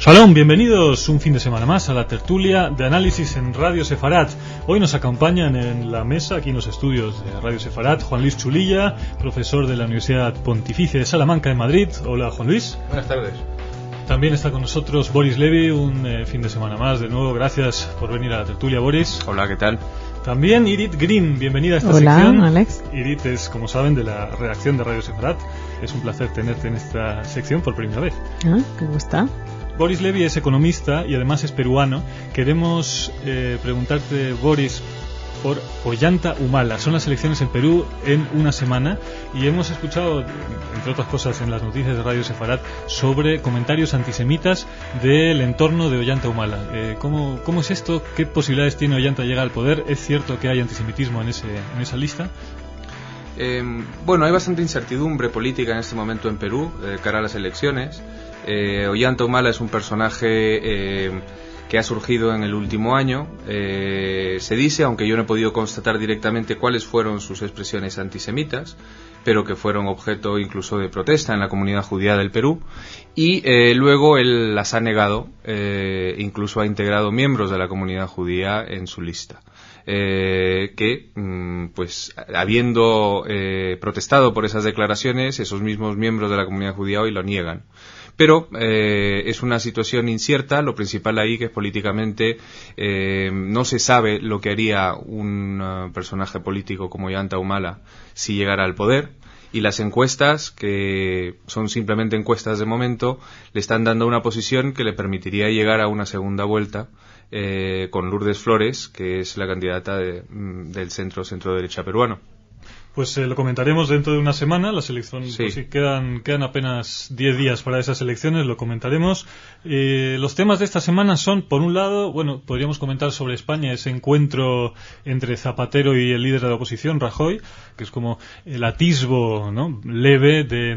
Shalom, bienvenidos un fin de semana más a la tertulia de análisis en Radio Sefarat. Hoy nos acompañan en la mesa, aquí en los estudios de Radio Sefarat, Juan Luis Chulilla, profesor de la Universidad Pontificia de Salamanca en Madrid. Hola, Juan Luis. Buenas tardes. También está con nosotros Boris Levy, un fin de semana más. De nuevo, gracias por venir a la tertulia, Boris. Hola, ¿qué tal? También Irit Green, bienvenida a esta sección. Hola, Alex. Irit es, como saben, de la redacción de Radio Sefarat. Es un placer tenerte en esta sección por primera vez. ¿Qué gusta? Boris Levy es economista y además es peruano. Queremos preguntarte, Boris, por Ollanta Humala. Son las elecciones en Perú en una semana y hemos escuchado, entre otras cosas, en las noticias de Radio Sefarat sobre comentarios antisemitas del entorno de Ollanta Humala. ¿Cómo es esto? ¿Qué posibilidades tiene Ollanta de llegar al poder? ¿Es cierto que hay antisemitismo en esa lista? Bueno, hay bastante incertidumbre política en este momento en Perú de cara a las elecciones. Ollanta Humala es un personaje que ha surgido en el último año. Se dice, aunque yo no he podido constatar directamente cuáles fueron sus expresiones antisemitas, pero que fueron objeto incluso de protesta en la comunidad judía del Perú, y luego él las ha negado, incluso ha integrado miembros de la comunidad judía en su lista. Que, pues, habiendo protestado por esas declaraciones, esos mismos miembros de la comunidad judía hoy lo niegan. Pero es una situación incierta. Lo principal ahí que es políticamente no se sabe lo que haría un personaje político como Ollanta Humala si llegara al poder, y las encuestas, que son simplemente encuestas de momento, le están dando una posición que le permitiría llegar a una segunda vuelta con Lourdes Flores, que es la candidata del centro derecha peruano. Pues lo comentaremos dentro de una semana. Las elecciones, sí. Pues sí, quedan apenas 10 días para esas elecciones, lo comentaremos. Los temas de esta semana son, por un lado, bueno, podríamos comentar sobre España, ese encuentro entre Zapatero y el líder de la oposición, Rajoy, que es como el atisbo, ¿no?, leve de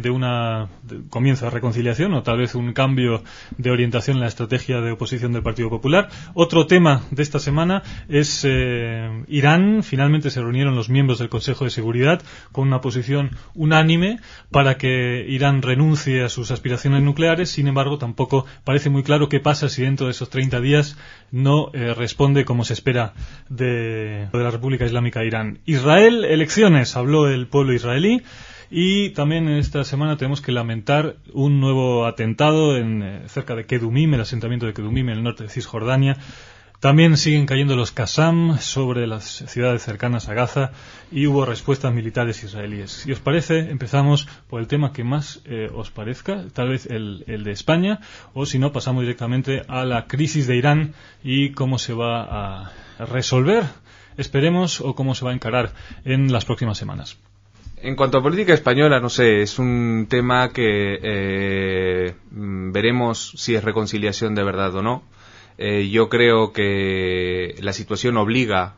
comienzo de reconciliación, o tal vez un cambio de orientación en la estrategia de oposición del Partido Popular. Otro tema de esta semana es Irán. Finalmente se reunieron los miembros del Consejo de Seguridad con una posición unánime para que Irán renuncie a sus aspiraciones nucleares. Sin embargo, tampoco parece muy claro qué pasa si dentro de esos 30 días no responde como se espera de la República Islámica de Irán. Israel, elecciones, habló el pueblo israelí. Y también en esta semana tenemos que lamentar un nuevo atentado cerca de Kedumim, el asentamiento de Kedumim en el norte de Cisjordania. También siguen cayendo los Qassam sobre las ciudades cercanas a Gaza y hubo respuestas militares israelíes. Si os parece, empezamos por el tema que más os parezca, tal vez el de España, o si no, pasamos directamente a la crisis de Irán y cómo se va a resolver, esperemos, o cómo se va a encarar en las próximas semanas. En cuanto a política española, no sé, es un tema que veremos si es reconciliación de verdad o no. Yo creo que la situación obliga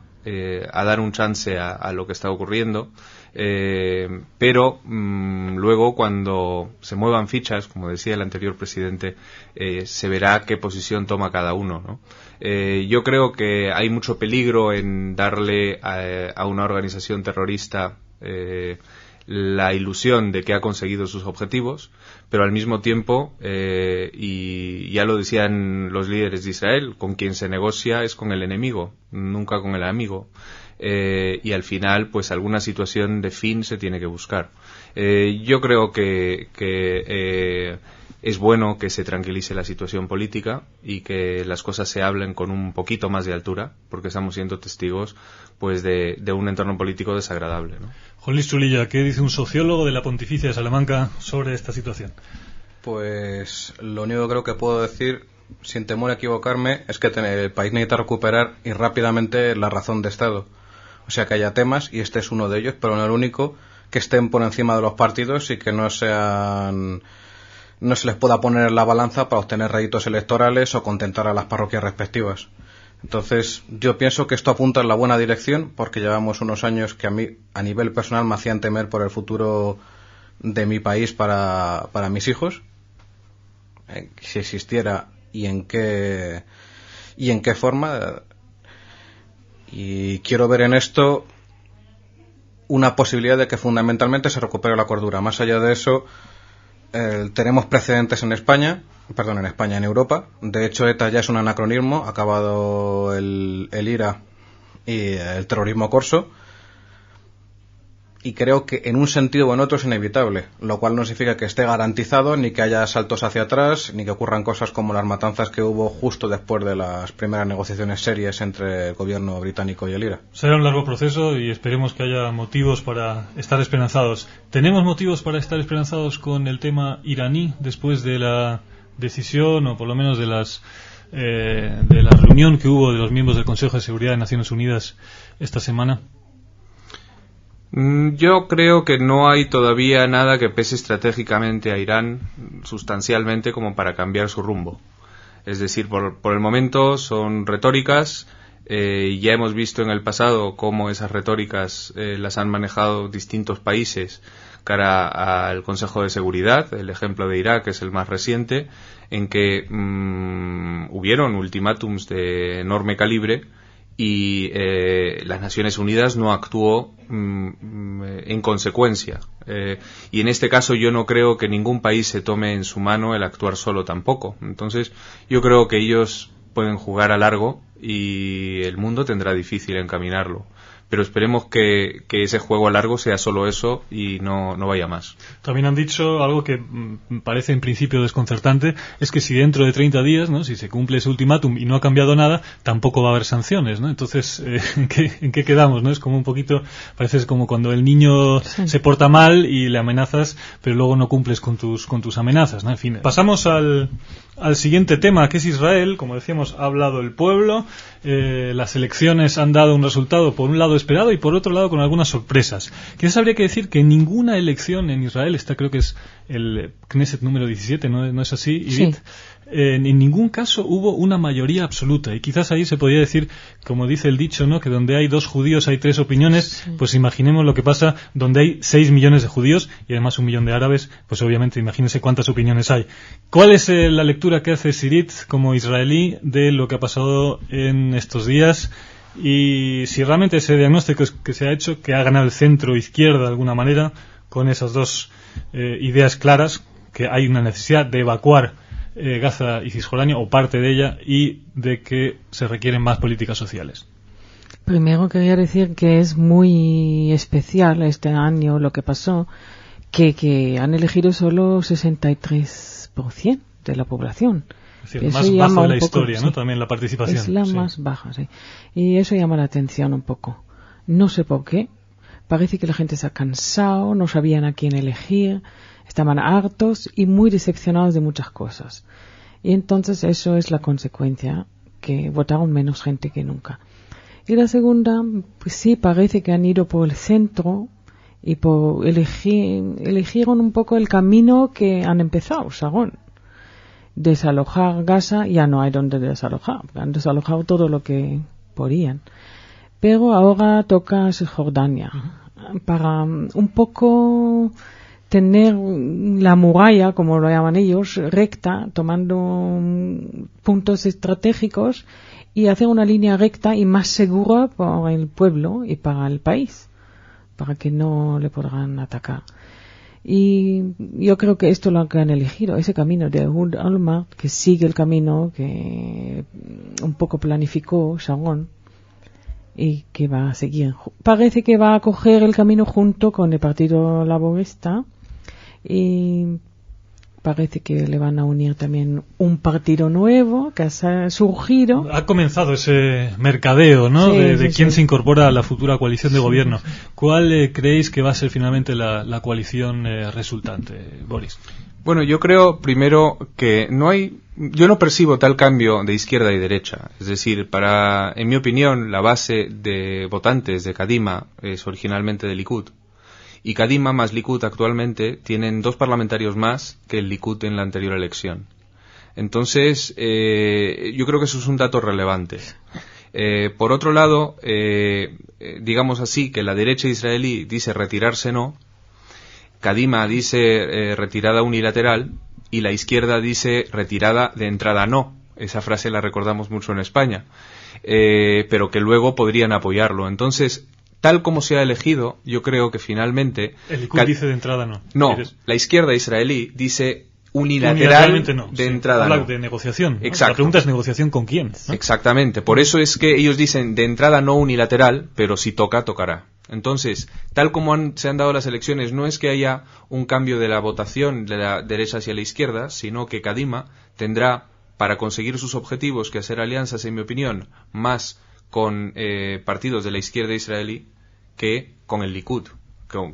a dar un chance a lo que está ocurriendo, pero luego cuando se muevan fichas, como decía el anterior presidente, se verá qué posición toma cada uno, ¿no? Yo creo que hay mucho peligro en darle a una organización terrorista la ilusión de que ha conseguido sus objetivos, pero al mismo tiempo, y ya lo decían los líderes de Israel, con quien se negocia es con el enemigo, nunca con el amigo, y al final pues alguna situación de fin se tiene que buscar. Yo creo que es bueno que se tranquilice la situación política y que las cosas se hablen con un poquito más de altura, porque estamos siendo testigos pues de un entorno político desagradable, ¿no? Juan Luis Chulilla, ¿qué dice un sociólogo de la Pontificia de Salamanca sobre esta situación? Pues lo único que creo que puedo decir, sin temor a equivocarme, es que el país necesita recuperar y rápidamente la razón de Estado. O sea, que haya temas, y este es uno de ellos, pero no el único, que estén por encima de los partidos y que no se les pueda poner en la balanza para obtener réditos electorales o contentar a las parroquias respectivas. Entonces, yo pienso que esto apunta en la buena dirección, porque llevamos unos años que a mí, a nivel personal, me hacían temer por el futuro de mi país para mis hijos, si existiera y en qué forma. Y quiero ver en esto una posibilidad de que fundamentalmente se recupere la cordura. Más allá de eso, tenemos precedentes en Europa. De hecho, ETA ya es un anacronismo, ha acabado el IRA y el terrorismo corso. Y creo que en un sentido o en otro es inevitable, lo cual no significa que esté garantizado, ni que haya saltos hacia atrás, ni que ocurran cosas como las matanzas que hubo justo después de las primeras negociaciones serias entre el gobierno británico y el IRA. Será un largo proceso y esperemos que haya motivos para estar esperanzados. ¿Tenemos motivos para estar esperanzados con el tema iraní después de la decisión, o por lo menos de la reunión que hubo de los miembros del Consejo de Seguridad de Naciones Unidas esta semana? Yo creo que no hay todavía nada que pese estratégicamente a Irán sustancialmente como para cambiar su rumbo. Es decir, por el momento son retóricas. Ya hemos visto en el pasado cómo esas retóricas las han manejado distintos países cara al Consejo de Seguridad. El ejemplo de Irak es el más reciente, en que hubieron ultimátums de enorme calibre y las Naciones Unidas no actuó en consecuencia. Y en este caso yo no creo que ningún país se tome en su mano el actuar solo tampoco. Entonces yo creo que ellos pueden jugar a largo y el mundo tendrá difícil encaminarlo. Pero esperemos que ese juego a largo sea solo eso y no vaya más. También han dicho algo que parece en principio desconcertante, es que si dentro de 30 días, ¿no?, si se cumple ese ultimátum y no ha cambiado nada, tampoco va a haber sanciones, ¿no? Entonces, ¿en qué quedamos, no? Es como un poquito, parece como cuando el niño se porta mal y le amenazas, pero luego no cumples con tus amenazas, ¿no? En fin, pasamos al siguiente tema, que es Israel. Como decíamos, ha hablado el pueblo, las elecciones han dado un resultado por un lado esperado y por otro lado con algunas sorpresas. Quizás habría que decir que ninguna elección en Israel, esta creo que es el Knesset número 17, ¿no es así, Idit? Sí. En ningún caso hubo una mayoría absoluta, y quizás ahí se podría decir, como dice el dicho, ¿no?, que donde hay 2 judíos hay 3 opiniones. Sí. Pues imaginemos lo que pasa donde hay 6 millones de judíos y además 1 millón de árabes, pues obviamente imagínense cuántas opiniones hay. ¿Cuál es la lectura que hace Sirit como israelí de lo que ha pasado en estos días? Y si realmente ese diagnóstico que se ha hecho, que ha ganado el centro izquierda de alguna manera, con esas 2 ideas claras, que hay una necesidad de evacuar Gaza y Cisjordania, o parte de ella, y de que se requieren más políticas sociales. Primero quería decir que es muy especial este año lo que pasó, que han elegido solo 63% de la población. Es decir, más bajo de la historia, ¿no? Sí. También la participación. Es la más baja, sí. Y eso llama la atención un poco. No sé por qué. Parece que la gente se ha cansado, no sabían a quién elegir, estaban hartos y muy decepcionados de muchas cosas. Y entonces eso es la consecuencia, que votaron menos gente que nunca. Y la segunda, pues sí, parece que han ido por el centro y eligieron un poco el camino que han empezado, Sharon. Desalojar Gaza, ya no hay donde desalojar, han desalojado todo lo que podían. Pero ahora toca Cisjordania, para un poco tener la muralla, como lo llaman ellos, recta, tomando puntos estratégicos y hacer una línea recta y más segura para el pueblo y para el país, para que no le podrán atacar. Y yo creo que esto lo que han elegido, ese camino de Ehud Olmert, que sigue el camino que un poco planificó Sharon y que va a seguir. Parece que va a coger el camino junto con el Partido Laborista y parece que le van a unir también un partido nuevo que ha surgido. Ha comenzado ese mercadeo, ¿no? Sí, de quién se incorpora a la futura coalición de gobierno. ¿Cuál creéis que va a ser finalmente la coalición resultante, Boris? Bueno, yo creo primero que yo no percibo tal cambio de izquierda y derecha. Es decir, en mi opinión, la base de votantes de Kadima es originalmente de Likud. Y Kadima más Likud actualmente tienen 2 parlamentarios más que el Likud en la anterior elección. Entonces, yo creo que eso es un dato relevante. Por otro lado, digamos así, que la derecha israelí dice retirarse no, Kadima dice retirada unilateral y la izquierda dice retirada de entrada no. Esa frase la recordamos mucho en España, pero que luego podrían apoyarlo. Entonces, tal como se ha elegido, yo creo que finalmente... El Likud dice de entrada no. No, la izquierda israelí dice unilateralmente no, de entrada habla no. de negociación, ¿no? Exacto. La pregunta es negociación con quién, ¿no? Exactamente, por eso es que ellos dicen de entrada no unilateral, pero si toca, tocará. Entonces, tal como se han dado las elecciones, no es que haya un cambio de la votación de la derecha hacia la izquierda, sino que Kadima tendrá, para conseguir sus objetivos, que hacer alianzas, en mi opinión, más con partidos de la izquierda israelí que con el Likud,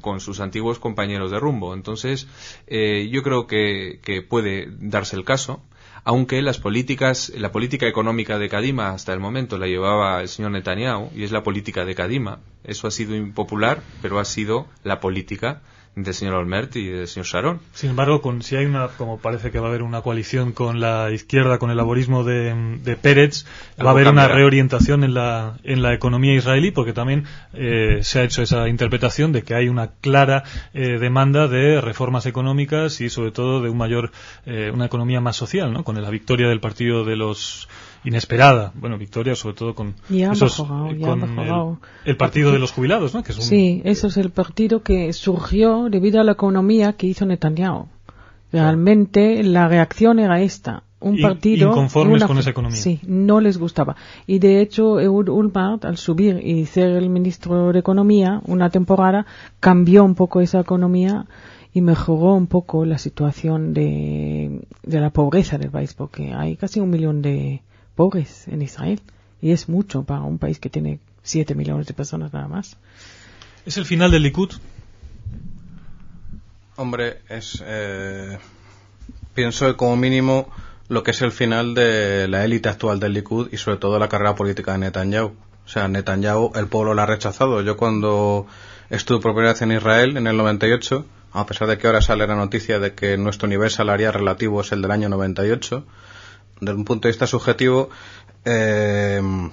con sus antiguos compañeros de rumbo. Entonces, yo creo que puede darse el caso, aunque la política económica de Kadima hasta el momento la llevaba el señor Netanyahu, y es la política de Kadima. Eso ha sido impopular, pero ha sido la política del señor Olmert y del señor Sharon. Sin embargo, si hay como parece que va a haber una coalición con la izquierda, con el laborismo de Pérez, va a haber una reorientación en la economía israelí, porque también se ha hecho esa interpretación de que hay una clara demanda de reformas económicas y sobre todo de una economía más social, ¿no? Con la victoria del partido de los inesperada, victoria sobre todo con el partido de los jubilados, ¿no? Que es Sí, eso es el partido que surgió debido a la economía que hizo Netanyahu. Realmente la reacción era esta. Un partido inconformes con esa economía. Sí, no les gustaba. Y de hecho, Ehud Olmert, al subir y ser el ministro de Economía una temporada, cambió un poco esa economía y mejoró un poco la situación de la pobreza del país, porque hay casi 1 millón de pobres en Israel, y es mucho para un país que tiene 7 millones de personas nada más. ¿Es el final del Likud? Hombre, pienso que como mínimo lo que es el final de la élite actual del Likud y sobre todo la carrera política de Netanyahu. O sea, Netanyahu, el pueblo lo ha rechazado. Yo cuando estuve por primera vez en Israel, en el 98, a pesar de que ahora sale la noticia de que nuestro nivel salarial relativo es el del año 98, desde un punto de vista subjetivo, el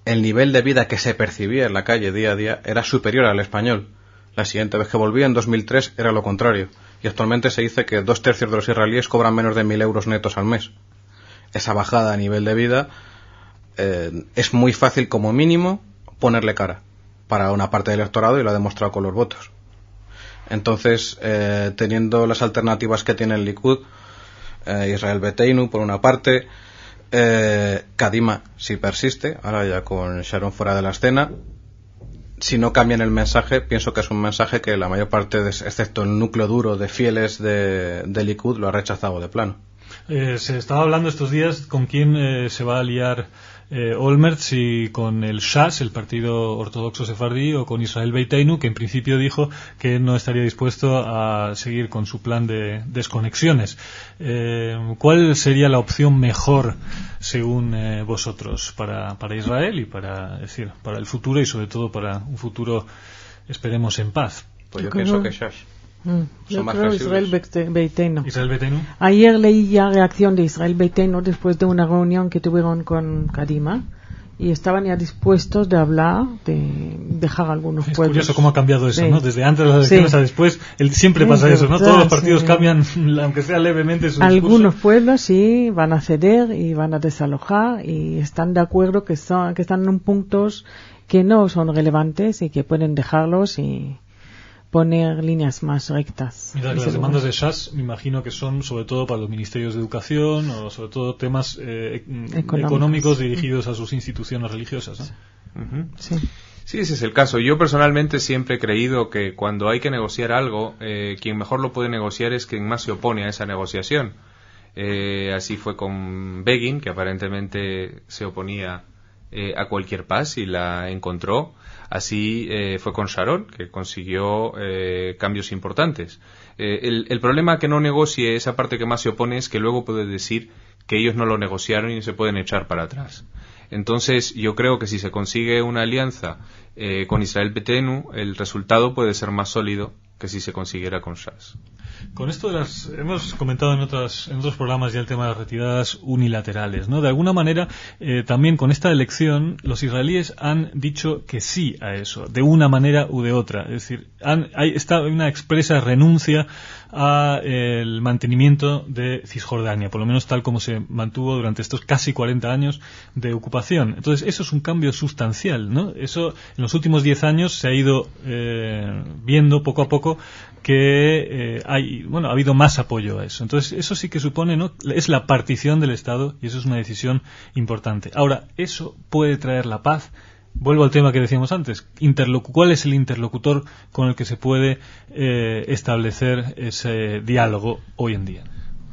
nivel de vida que se percibía en la calle día a día era superior al español. La siguiente vez que volví, en 2003, era lo contrario. Y actualmente se dice que 2/3 de los israelíes cobran menos de 1.000 euros netos al mes. Esa bajada a nivel de vida es muy fácil, como mínimo, ponerle cara para una parte del electorado, y lo ha demostrado con los votos. Entonces, teniendo las alternativas que tiene el Likud, Israel Beiteinu por una parte, Kadima si persiste, ahora ya con Sharon fuera de la escena, si no cambian el mensaje, pienso que es un mensaje que la mayor parte, excepto el núcleo duro de fieles de Likud, lo ha rechazado de plano. Se estaba hablando estos días con quién se va a aliar Olmert, si con el Shas, el partido ortodoxo sefardí, o con Israel Beiteinu, que en principio dijo que no estaría dispuesto a seguir con su plan de desconexiones. ¿Cuál sería la opción mejor, según vosotros, para Israel y para el futuro, y sobre todo para un futuro, esperemos, en paz? Pues yo pienso que Shas. Yo creo Israel Beiteinu. Israel Beiteinu. Ayer leí ya reacción de Israel Beiteinu después de una reunión que tuvieron con Kadima, y estaban ya dispuestos de hablar de dejar algunos pueblos. Es curioso cómo ha cambiado eso, ¿no? Desde antes de las elecciones a después, siempre pasa eso, ¿no? Todos los partidos cambian, aunque sea levemente, su algunos discurso. pueblos sí van a ceder y van a desalojar, y están de acuerdo que están en puntos que no son relevantes y que pueden dejarlos y poner líneas más rectas. Mira, las demandas de Shas me imagino que son sobre todo para los ministerios de educación, o sobre todo temas económicos dirigidos a sus instituciones religiosas, ¿no? Uh-huh. Sí. Sí, ese es el caso. Yo personalmente siempre he creído que cuando hay que negociar algo, quien mejor lo puede negociar es quien más se opone a esa negociación. Así fue con Begin, que aparentemente se oponía a cualquier paz y la encontró. Así fue con Sharon, que consiguió cambios importantes. El problema que no negocie esa parte que más se opone es que luego puede decir que ellos no lo negociaron y se pueden echar para atrás. Entonces, yo creo que si se consigue una alianza con Israel Beiteinu, el resultado puede ser más sólido que si se consiguiera con Shas. Con esto hemos comentado en otros programas ya el tema de las retiradas unilaterales, ¿no? De alguna manera, también con esta elección, los israelíes han dicho que sí a eso, de una manera u de otra. Es decir, hay una expresa renuncia a el mantenimiento de Cisjordania, por lo menos tal como se mantuvo durante estos casi 40 años de ocupación. Entonces, eso es un cambio sustancial, ¿no? Eso, en los últimos 10 años se ha ido viendo poco a poco que ha habido más apoyo a eso. Entonces, eso sí que supone, ¿no?, es la partición del Estado, y eso es una decisión importante. Ahora, eso puede traer la paz. Vuelvo al tema que decíamos antes. ¿Cuál es el interlocutor con el que se puede establecer ese diálogo hoy en día?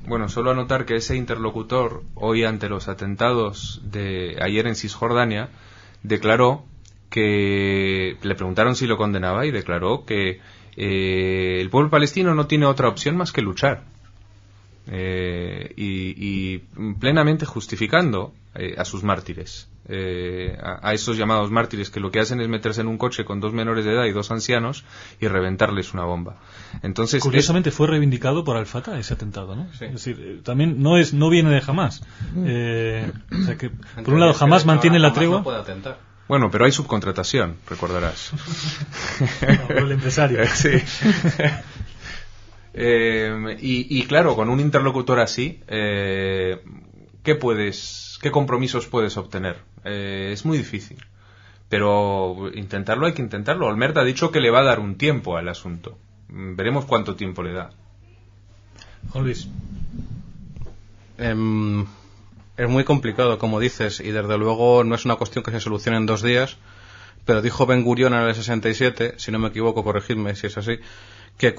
Bueno, solo anotar que ese interlocutor, hoy ante los atentados de ayer en Cisjordania, declaró que le preguntaron si lo condenaba y declaró que el pueblo palestino no tiene otra opción más que luchar, y plenamente justificando a sus mártires, a esos llamados mártires, que lo que hacen es meterse en un coche con 2 menores de edad y 2 ancianos y reventarles una bomba. Entonces, curiosamente fue reivindicado por Al-Fatah ese atentado, ¿no? Sí. Es decir, también no viene de Hamás. O sea que, por un lado, Hamás mantiene la tregua. No puede atentar. Bueno, pero hay subcontratación, recordarás. No, por el empresario. Sí. Y claro, con un interlocutor así, ¿qué compromisos puedes obtener? Es muy difícil. Pero intentarlo hay que intentarlo. Olmert ha dicho que le va a dar un tiempo al asunto. Veremos cuánto tiempo le da. Juan Luis. Es muy complicado, como dices, y desde luego no es una cuestión que se solucione en 2 días, pero dijo Ben Gurión en el 67, si no me equivoco, corregidme si es así, que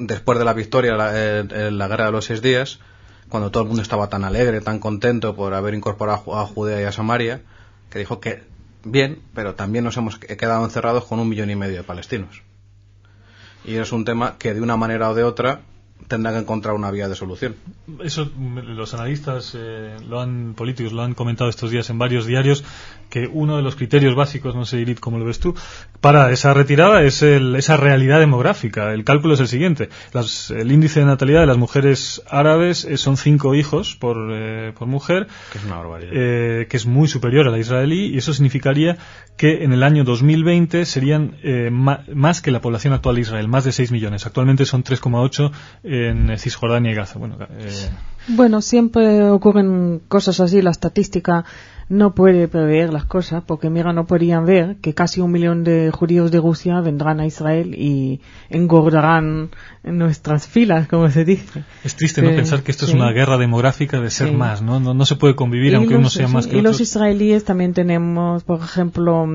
después de la victoria en la guerra de los 6 días, cuando todo el mundo estaba tan alegre, tan contento por haber incorporado a Judea y a Samaria, que dijo que bien, pero también nos hemos quedado encerrados con 1,5 millones de palestinos. Y es un tema que de una manera o de otra tendrá que encontrar una vía de solución. Eso los analistas políticos lo han comentado estos días en varios diarios, que uno de los criterios básicos, no sé, Irit, cómo lo ves tú, para esa retirada es esa realidad demográfica. El cálculo es el siguiente: el índice de natalidad de las mujeres árabes son 5 hijos por mujer, que es una barbaridad, que es muy superior a la israelí, y eso significaría que en el año 2020 serían más que la población actual de Israel, más de 6 millones. Actualmente son 3,8 en Cisjordania y Gaza. Bueno, siempre ocurren cosas así. La estadística no puede prever las cosas, porque no podrían ver que casi 1 millón de judíos de Rusia vendrán a Israel y engordarán en nuestras filas, como se dice. Es triste, ¿no?, pensar que esto es una guerra demográfica de ser más, ¿no? No se puede convivir, aunque uno sea más que otro. Y los israelíes también tenemos, por ejemplo,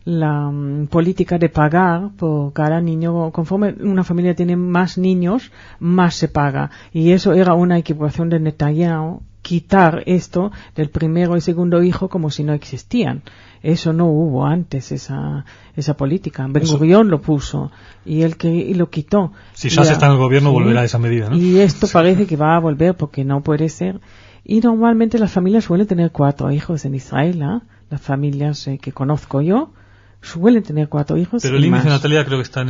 la política de pagar por cada niño. Conforme una familia tiene más niños, más se paga. Y eso era una equivocación de Netanyahu, quitar esto del primero y segundo hijo como si no existían. Eso no hubo antes, esa política. Ben Gurión lo puso y lo quitó. Si Shas está en el gobierno, volverá a esa medida, ¿no? Y esto parece que va a volver, porque no puede ser. Y normalmente las familias suelen tener 4 hijos en Israel, ¿eh? Las familias que conozco yo suelen tener 4 hijos. Pero el índice de natalidad creo que está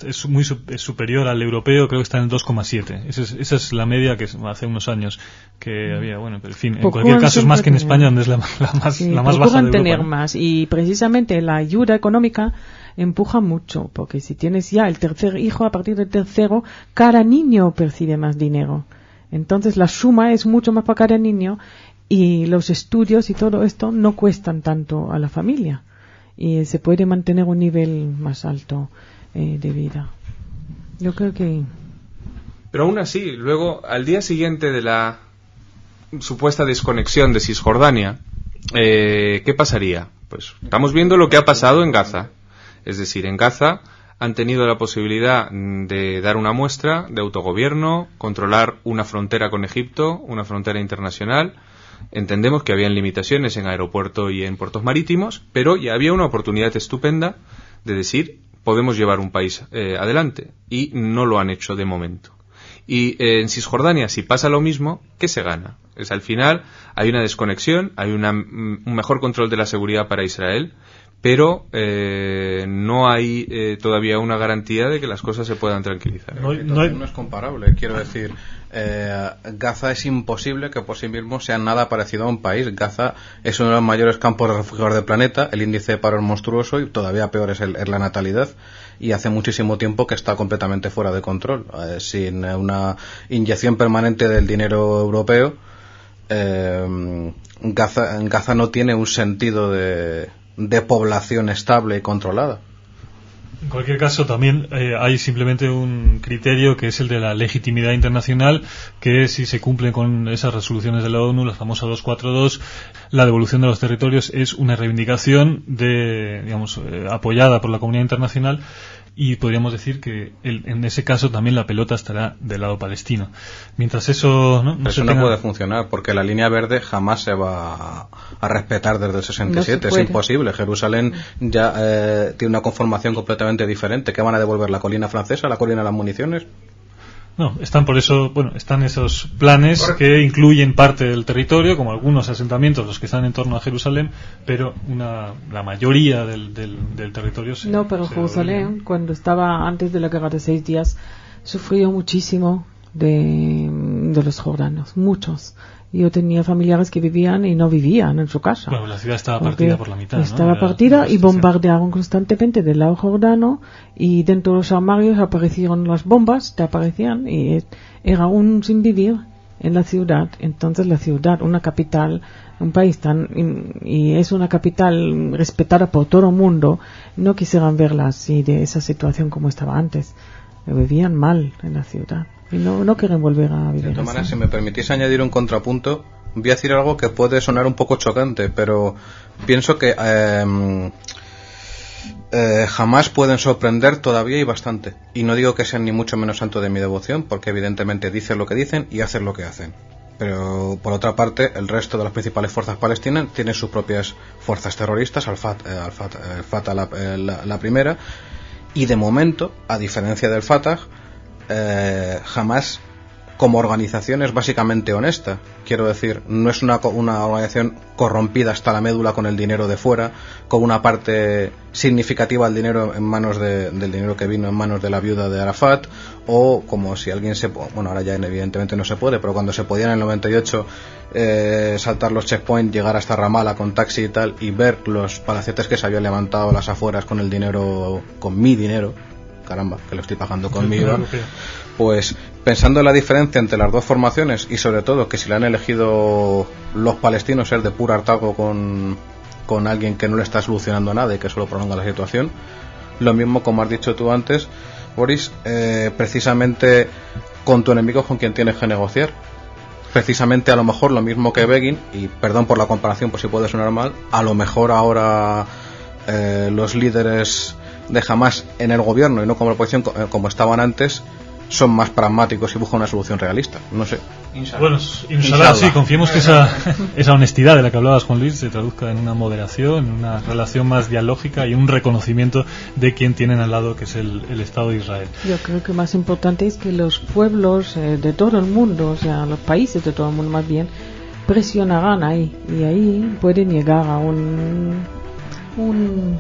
es superior al europeo, creo que está en el 2,7. Esa es la media que hace unos años que había. Bueno, pero en fin, en cualquier caso es más que en España, donde es la más baja de Europa. Tener más, y precisamente la ayuda económica empuja mucho, porque si tienes ya el tercer hijo, a partir del tercero, cada niño percibe más dinero. Entonces la suma es mucho más para cada niño, y los estudios y todo esto no cuestan tanto a la familia. Y se puede mantener un nivel más alto de vida. Yo creo que... Pero aún así, luego, al día siguiente de la supuesta desconexión de Cisjordania, ¿qué pasaría? Pues estamos viendo lo que ha pasado en Gaza. Es decir, en Gaza han tenido la posibilidad de dar una muestra de autogobierno, controlar una frontera con Egipto, una frontera internacional. Entendemos que habían limitaciones en aeropuerto y en puertos marítimos, pero ya había una oportunidad estupenda de decir, podemos llevar un país adelante, y no lo han hecho de momento. Y en Cisjordania, si pasa lo mismo, ¿qué se gana? Al final hay una desconexión, hay un mejor control de la seguridad para Israel, pero no hay todavía una garantía de que las cosas se puedan tranquilizar. No es comparable, quiero decir. Gaza es imposible que por sí mismo sea nada parecido a un país. Gaza es uno de los mayores campos de refugiados del planeta, el índice de paro es monstruoso y todavía peor es la natalidad, y hace muchísimo tiempo que está completamente fuera de control. Sin una inyección permanente del dinero europeo, Gaza no tiene un sentido de población estable y controlada. En cualquier caso, también hay simplemente un criterio que es el de la legitimidad internacional, que si se cumplen con esas resoluciones de la ONU, la famosa 242, la devolución de los territorios es una reivindicación apoyada por la comunidad internacional, y podríamos decir que en ese caso también la pelota estará del lado palestino. Mientras eso no puede funcionar, porque la línea verde jamás se va a respetar desde el 67, es imposible. Jerusalén ya tiene una conformación completamente diferente. ¿Qué van a devolver? ¿La colina francesa, la colina de las municiones? No, están esos planes que incluyen parte del territorio, como algunos asentamientos, los que están en torno a Jerusalén, pero la mayoría del territorio se... No, pero Jerusalén, cuando estaba antes de la guerra de 6 días, sufrió muchísimo de los jordanos, muchos. Yo tenía familiares que vivían y no vivían en su casa. Bueno, la ciudad estaba partida por la mitad, Estaba partida y bombardearon constantemente del lado jordano, y dentro de los armarios aparecieron las bombas, y era un sin vivir en la ciudad. Entonces la ciudad, una capital, un país y es una capital respetada por todo el mundo, no quisieran verla así, de esa situación como estaba antes. Vivían mal en la ciudad y no quieren volver a vivir. De todas maneras, si me permitís añadir un contrapunto, voy a decir algo que puede sonar un poco chocante, pero pienso que jamás pueden sorprender todavía y bastante. Y no digo que sean ni mucho menos santo de mi devoción, porque evidentemente dicen lo que dicen y hacen lo que hacen. Pero por otra parte, el resto de las principales fuerzas palestinas tienen sus propias fuerzas terroristas, al-Fatah la primera, y de momento, a diferencia del Fatah, jamás como organización es básicamente honesta. Quiero decir, no es una organización corrompida hasta la médula con el dinero de fuera, con una parte significativa del dinero en manos del dinero que vino en manos de la viuda de Arafat, o como si alguien ahora ya evidentemente no se puede, pero cuando se podía en el 98 saltar los checkpoints, llegar hasta Ramallah con taxi y tal, y ver los palacetes que se habían levantado a las afueras con el dinero, con mi dinero, caramba, que lo estoy pagando conmigo, pues pensando en la diferencia entre las dos formaciones, y sobre todo que si la han elegido los palestinos es de puro hartazgo con alguien que no le está solucionando nada y que solo prolonga la situación, lo mismo como has dicho tú antes, Boris, precisamente con tu enemigo con quien tienes que negociar. Precisamente a lo mejor lo mismo que Begin, y perdón por la comparación por si puede sonar mal, a lo mejor ahora los líderes de Hamas en el gobierno y no como la oposición como estaban antes son más pragmáticos y buscan una solución realista. No sé. Bueno, inshallah, sí, confiemos que esa honestidad de la que hablabas, Juan Luis, se traduzca en una moderación, en una relación más dialógica y un reconocimiento de quien tienen al lado, que es el Estado de Israel. Yo creo que más importante es que los pueblos de todo el mundo, o sea, los países de todo el mundo más bien, presionarán ahí, y ahí pueden llegar a un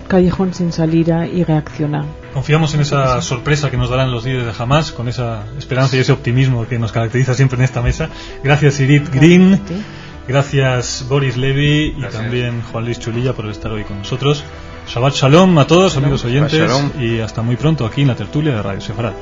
callejón sin salida y reaccionar. Confiamos en esa sorpresa que nos darán los líderes de Hamas, con esa esperanza y ese optimismo que nos caracteriza siempre en esta mesa. Gracias, Irit Green. Gracias, Boris Levy. Y también Juan Luis Chulilla por estar hoy con nosotros. Shabbat Shalom a todos, amigos oyentes, y hasta muy pronto aquí en la tertulia de Radio Sefarad.